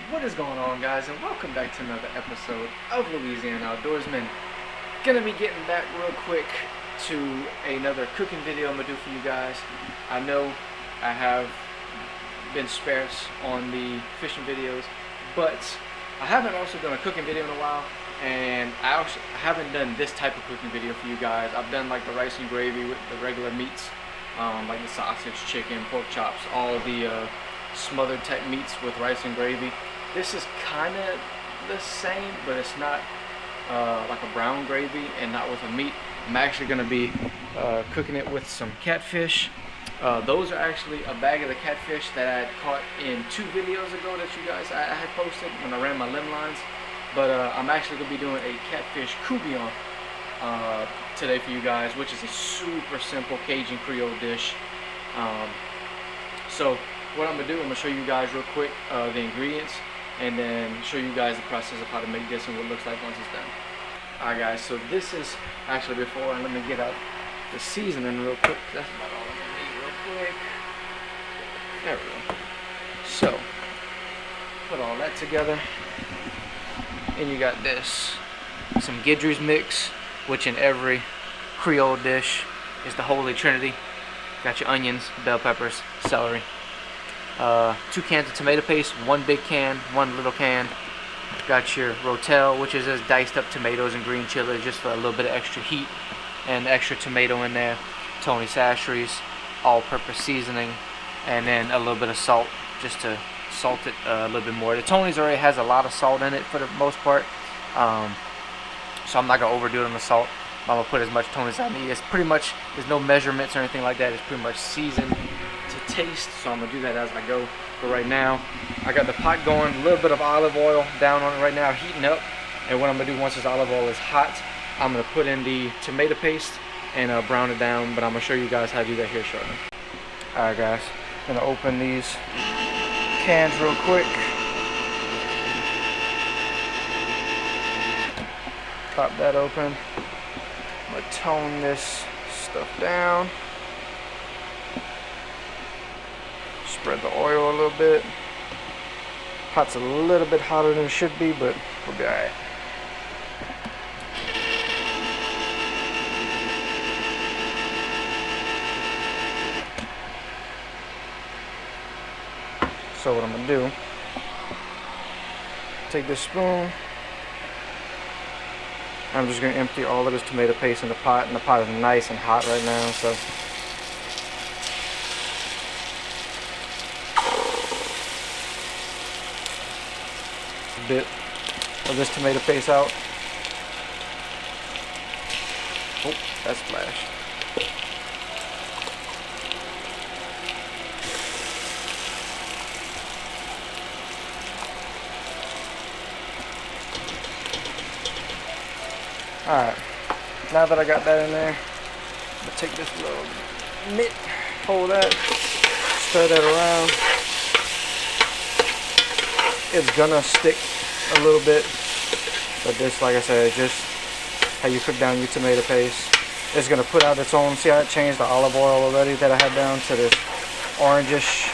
What is going on, guys, and welcome back to another episode of Louisiana Outdoorsman. Gonna be getting back real quick to another cooking video I'm gonna do for you guys. I know I have been sparse on the fishing videos, but I haven't also done a cooking video in a while, and I haven't done this type of cooking video for you guys. I've done like the rice and gravy with the regular meats, like the sausage, chicken, pork chops, all the smothered type meats with rice and gravy. This is kind of the same, but it's not like a brown gravy and not with a meat. I'm actually going to be cooking it with some catfish. Those are actually a bag of the catfish that I had caught in 2 videos ago that you guys I had posted when I ran my limb lines. But I'm actually going to be doing a Catfish Coubion today for you guys, which is a super simple Cajun Creole dish. So what I'm going to do, I'm going to show you guys real quick the ingredients, and then show you guys the process of how to make this and what it looks like once it's done. Alright guys, so this is actually before, and let me get out the seasoning real quick. That's about all I'm going to need real quick. There we go. So, put all that together, and you got this. Some Guidry's mix, which in every Creole dish is the holy trinity. Got your onions, bell peppers, celery. 2 cans of tomato paste, 1 big can, 1 little can. Got your rotel, which is just diced up tomatoes and green chili just for a little bit of extra heat and extra tomato in there. Tony Chachere's, all-purpose seasoning, and then a little bit of salt just to salt it a little bit more. The Tony's already has a lot of salt in it for the most part, so I'm not gonna overdo it on the salt. I'm gonna put as much Tony's as I need. It's pretty much, there's no measurements or anything like that. It's pretty much seasoned to taste, so I'm gonna do that as I go. But right now, I got the pot going, a little bit of olive oil down on it right now, heating up. And what I'm gonna do once this olive oil is hot, I'm gonna put in the tomato paste and brown it down. But I'm gonna show you guys how to do that here shortly. All right, guys, I'm gonna open these cans real quick. Pop that open. I'm gonna tone this stuff down. Spread the oil a little bit. Pot's a little bit hotter than it should be, but we'll be alright. So what I'm gonna do, take this spoon. I'm just gonna empty all of this tomato paste in the pot, and the pot is nice and hot right now, so bit of this tomato paste out. Oh, that's splash. Alright, now that I got that in there, I'm gonna take this little mitt, hold that, stir that around. It's gonna stick a little bit, but this, like I said, is just how you cook down your tomato paste. It's gonna put out its own, see how it changed the olive oil already that I had down to this orangish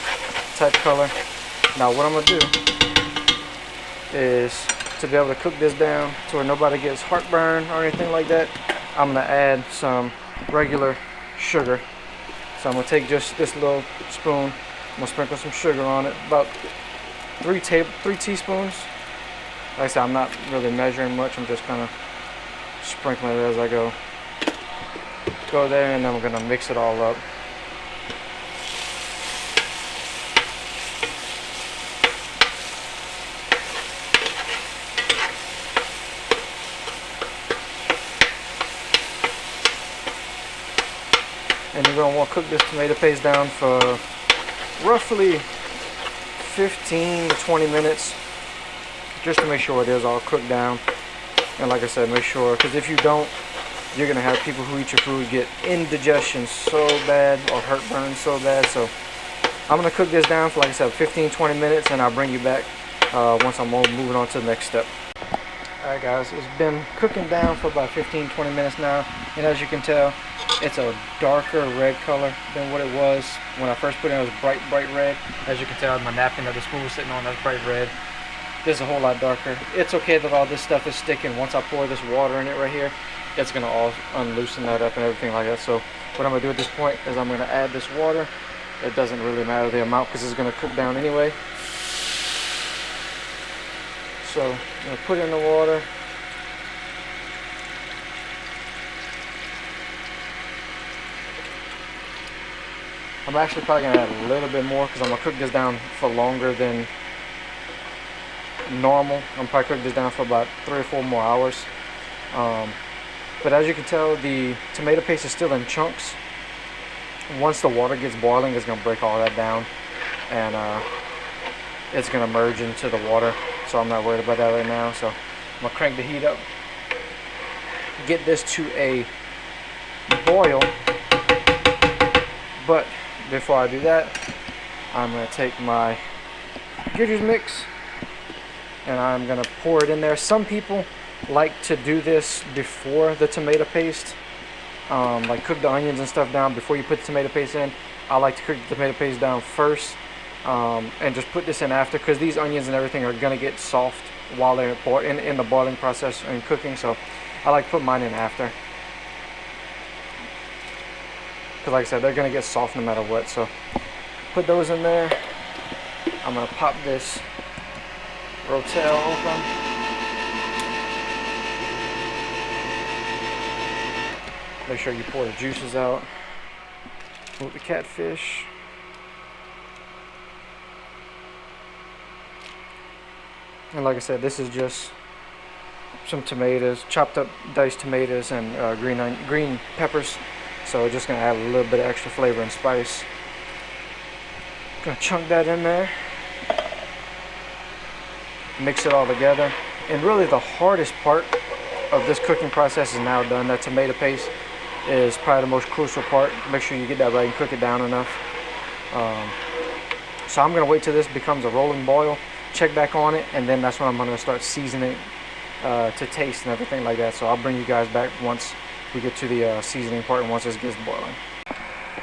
type color. Now what I'm gonna do is, to be able to cook this down to where nobody gets heartburn or anything like that, I'm gonna add some regular sugar. So I'm gonna take just this little spoon, I'm gonna sprinkle some sugar on it, about 3 teaspoons. Like I said, I'm not really measuring much, I'm just kind of sprinkling it as I go. Go there, and then we're gonna mix it all up. And you're gonna want to cook this tomato paste down for roughly 15 to 20 minutes, just to make sure it is all cooked down. And like I said, make sure, because if you don't, you're gonna have people who eat your food get indigestion so bad or heartburn so bad. So I'm gonna cook this down for, like I said, 15-20 minutes, and I'll bring you back once I'm moving on to the next step. Alright guys, it's been cooking down for about 15-20 minutes now, and as you can tell, it's a darker red color than what it was when I first put it in. It was bright red. As you can tell, my napkin that the spoon was sitting on, that's bright red. This is a whole lot darker. It's okay that all this stuff is sticking. Once I pour this water in it right here, it's gonna all unloosen that up and everything like that. So what I'm gonna do at this point is I'm gonna add this water. It doesn't really matter the amount because it's gonna cook down anyway. So I'm gonna put in the water. I'm actually probably gonna add a little bit more because I'm gonna cook this down for longer than normal. I'm probably cooking this down for about 3 or 4 more hours. But as you can tell, the tomato paste is still in chunks. Once the water gets boiling, it's gonna break all that down, and it's gonna merge into the water. So I'm not worried about that right now. So I'm gonna crank the heat up, get this to a boil. But before I do that, I'm gonna take my ginger mix and I'm gonna pour it in there. Some people like to do this before the tomato paste, like cook the onions and stuff down before you put the tomato paste in. I like to cook the tomato paste down first, and just put this in after, because these onions and everything are gonna get soft while they're in the boiling process and cooking. So I like to put mine in after, because like I said, they're gonna get soft no matter what. So put those in there. I'm gonna pop this rotel open. Make sure you pour the juices out. Move the catfish. And like I said, this is just some tomatoes, chopped up diced tomatoes, and green peppers. So just gonna add a little bit of extra flavor and spice. Gonna chunk that in there. Mix it all together. And really the hardest part of this cooking process is now done. That tomato paste is probably the most crucial part. Make sure you get that right and cook it down enough. So I'm gonna wait till this becomes a rolling boil, check back on it, and then that's when I'm gonna start seasoning to taste and everything like that. So I'll bring you guys back once we get to the seasoning part and once this gets boiling.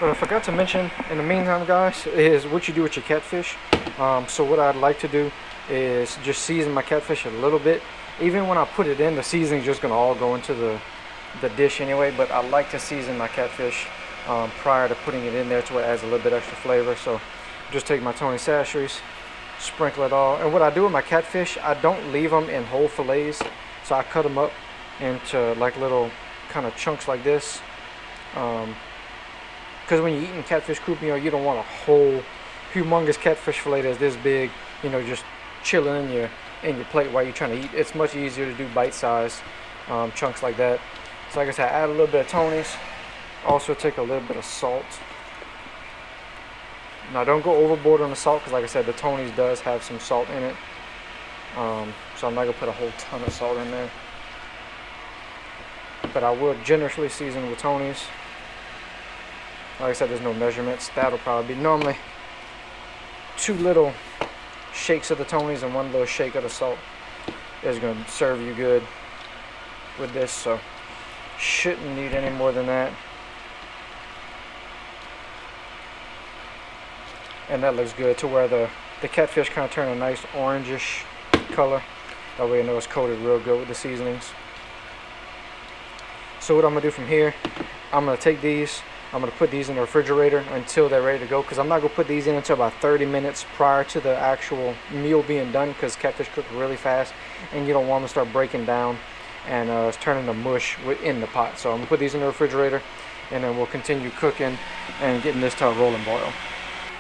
But I forgot to mention in the meantime, guys, is what you do with your catfish. So what I'd like to do is just season my catfish a little bit. Even when I put it in, the seasoning's just gonna all go into the dish anyway, but I like to season my catfish prior to putting it in there to where it adds a little bit extra flavor. So just take my Tony Chachere's, sprinkle it all. And what I do with my catfish, I don't leave them in whole fillets, so I cut them up into like little kind of chunks like this, because when you're eating catfish courtbouillon, you don't want a whole humongous catfish fillet that's this big, you know, just chilling in your plate while you're trying to eat. It's much easier to do bite-sized chunks like that. So like I said, add a little bit of Tony's. Also take a little bit of salt. Now don't go overboard on the salt, because like I said, the Tony's does have some salt in it. So I'm not gonna put a whole ton of salt in there, but I will generously season with Tony's. Like I said, there's no measurements. That'll probably be normally 2 little shakes of the Tony's and 1 little shake of the salt is gonna serve you good with this. So shouldn't need any more than that. And that looks good to where the catfish kind of turn a nice orangish color. That way I know it's coated real good with the seasonings. So what I'm gonna do from here, I'm gonna take these, I'm gonna put these in the refrigerator until they're ready to go, because I'm not gonna put these in until about 30 minutes prior to the actual meal being done, because catfish cook really fast and you don't want them to start breaking down and it's turning to mush in the pot. So I'm gonna put these in the refrigerator, and then we'll continue cooking and getting this to a rolling boil.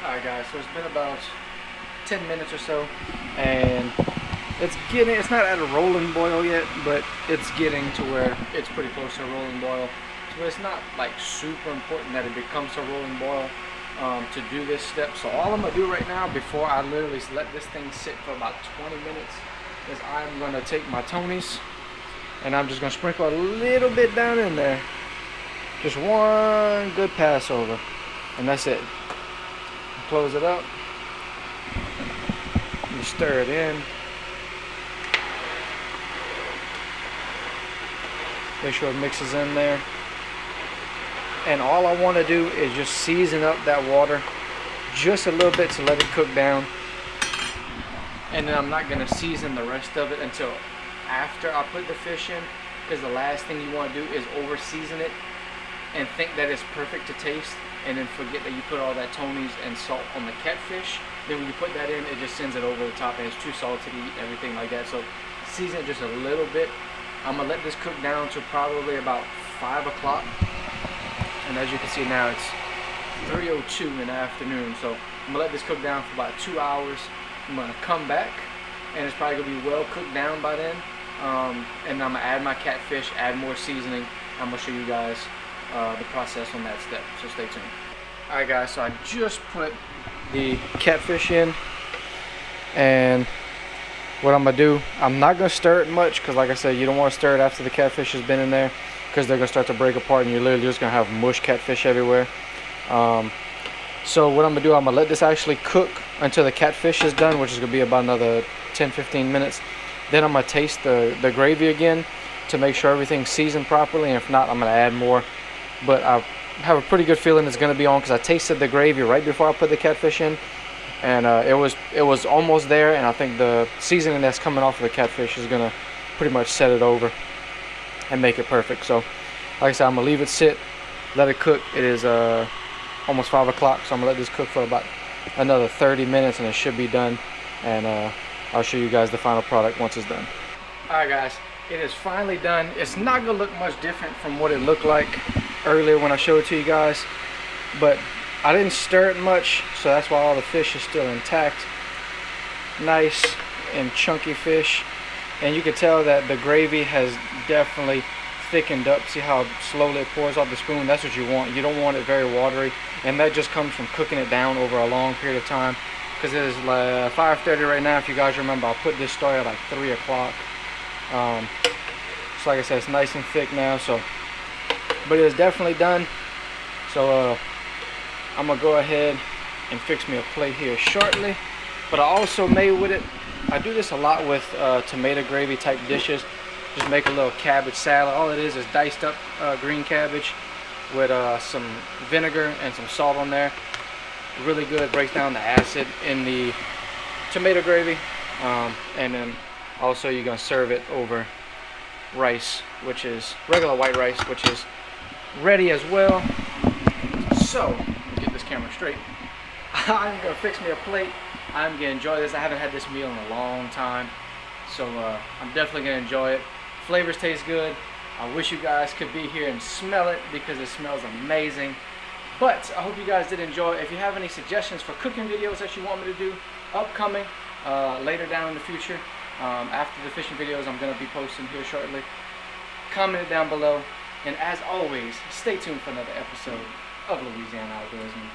Alright guys, so it's been about 10 minutes or so, and it's not at a rolling boil yet, but it's getting to where it's pretty close to a rolling boil. So it's not like super important that it becomes a rolling boil to do this step. So all I'm gonna do right now, before I literally let this thing sit for about 20 minutes, is I'm gonna take my Tony's and I'm just gonna sprinkle a little bit down in there. Just one good pass over, and that's it. Close it up. You stir it in. Make sure it mixes in there. And all I want to do is just season up that water just a little bit to let it cook down. and then I'm not gonna season the rest of it until after I put the fish in, because the last thing you want to do is over season it and think that it's perfect to taste, and then forget that you put all that Tony's and salt on the catfish. Then when you put that in, it just sends it over the top and it's too salty to eat and everything like that. So season it just a little bit. I'm gonna let this cook down to probably about 5 o'clock, and as you can see now it's 3:02 in the afternoon. So I'm gonna let this cook down for about 2 hours. I'm gonna come back and it's probably gonna be well cooked down by then, and I'm gonna add my catfish, add more seasoning. I'm gonna show you guys the process on that step, so stay tuned. Alright guys, so I just put the catfish in, and what I'm gonna do, I'm not gonna stir it much, because like I said, you don't want to stir it after the catfish has been in there, because they're gonna start to break apart and you're literally just gonna have mush catfish everywhere. So what I'm gonna do, I'm gonna let this actually cook until the catfish is done, which is gonna be about another 10-15 minutes. Then I'm gonna taste the gravy again to make sure everything's seasoned properly, and if not, I'm gonna add more. But I have a pretty good feeling it's gonna be on, because I tasted the gravy right before I put the catfish in, and it was almost there, and I think the seasoning that's coming off of the catfish is gonna pretty much set it over and make it perfect. So like I said, I'm gonna leave it sit, let it cook. It is almost 5 o'clock, so I'm gonna let this cook for about another 30 minutes and it should be done, and I'll show you guys the final product once it's done. Alright guys, it is finally done. It's not gonna look much different from what it looked like earlier when I showed it to you guys, but I didn't stir it much, so that's why all the fish is still intact. Nice and chunky fish, and you can tell that the gravy has definitely thickened up. See how slowly it pours off the spoon? That's what you want. You don't want it very watery, and that just comes from cooking it down over a long period of time, because it is like 5:30 right now. If you guys remember, I put this story at like 3 o'clock. So like I said, it's nice and thick now, so, but it is definitely done. So I'm gonna go ahead and fix me a plate here shortly. But I also made with it, I do this a lot with tomato gravy type dishes. Just make a little cabbage salad. All it is diced up green cabbage with some vinegar and some salt on there. Really good, breaks down the acid in the tomato gravy. And then also you're gonna serve it over rice, which is regular white rice, which is ready as well. So get this camera straight. I'm gonna fix me a plate. I'm gonna enjoy this. I haven't had this meal in a long time, so I'm definitely gonna enjoy it. Flavors taste good. I wish you guys could be here and smell it, because it smells amazing. But I hope you guys did enjoy. If you have any suggestions for cooking videos that you want me to do upcoming later down in the future, after the fishing videos I'm going to be posting here shortly, comment it down below. And as always, stay tuned for another episode of Louisiana Outdoorsman.